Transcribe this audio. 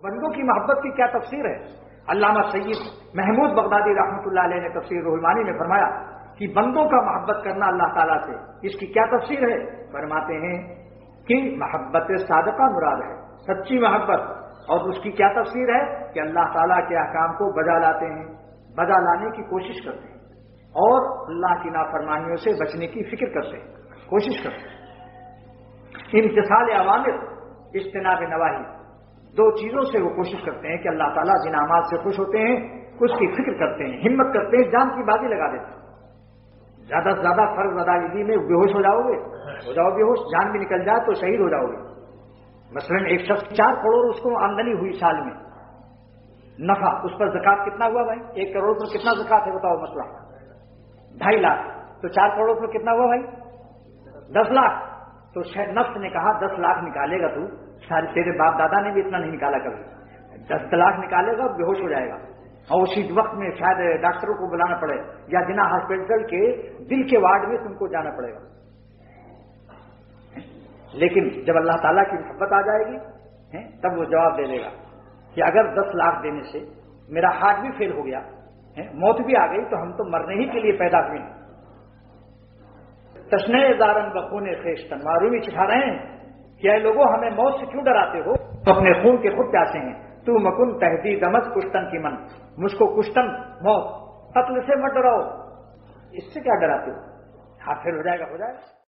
بندوں کی محبت کی کیا تفسیر ہے؟ علامہ سید محمود بغدادی رحمۃ اللہ علیہ نے تفسیر روح المعانی میں فرمایا کہ بندوں کا محبت کرنا اللہ تعالیٰ سے، اس کی کیا تفسیر ہے؟ فرماتے ہیں کہ محبت صادقہ مراد ہے، سچی محبت، اور اس کی کیا تفسیر ہے کہ اللہ تعالیٰ کے احکام کو بجا لاتے ہیں، بجا لانے کی کوشش کرتے ہیں اور اللہ کی نافرمانیوں سے بچنے کی فکر کرتے ہیں، کوشش کرتے ہیں۔ امتثال اوامر، اجتناب نواہی، دو چیزوں سے وہ کوشش کرتے ہیں کہ اللہ تعالیٰ جن اعمال سے خوش ہوتے ہیں اس کی فکر کرتے ہیں، ہمت کرتے ہیں، جان کی بازی لگا دیتے ہیں۔ زیادہ سے زیادہ فرض ادائیگی میں بے ہوش ہو جاؤ گے، ہو جاؤ بے ہوش، جان بھی نکل جائے تو شہید ہو جاؤ گے۔ مثلا ایک شخص 4 کروڑ اس کو آمدنی ہوئی سال میں، نفع، اس پر زکوٰۃ کتنا ہوا بھائی؟ 1 کروڑ پر کتنا زکوٰۃ ہے بتاؤ مسئلہ؟ 2.5 لاکھ، تو 4 کروڑ پر کتنا ہوا بھائی؟ 10 لاکھ۔ تو نفس نے کہا 10 لاکھ نکالے گا تو، سارے تیرے باپ دادا نے بھی اتنا نہیں نکالا کبھی، 10 لاکھ نکالے گا بے ہوش ہو جائے گا، اور اسی وقت میں شاید ڈاکٹروں کو بلانا پڑے یا جنا ہاسپٹل کے دل کے وارڈ میں تم کو جانا پڑے گا۔ لیکن جب اللہ تعالیٰ کی محبت آ جائے گی تب وہ جواب دے دے گا کہ اگر 10 لاکھ دینے سے میرا ہارٹ بھی فیل ہو گیا، موت بھی آ گئی، تو ہم تو مرنے ہی کے لیے پیدا ہوئے ہیں۔ تشنہ دارن بخون خیشتن، معرومی چکھا رہے ہیں کہ اے لوگوں ہمیں موت سے کیوں ڈراتے ہو؟ تو اپنے خون کے خود پیاسے ہیں۔ تو مکن تہدید دمت کشتن کی من، مجھ کو کشتن موت قتل سے مت ڈراؤ، اس سے کیا ڈراتے ہو؟ ہاتھ پھیل ہو جائے گا، ہو جائے گا۔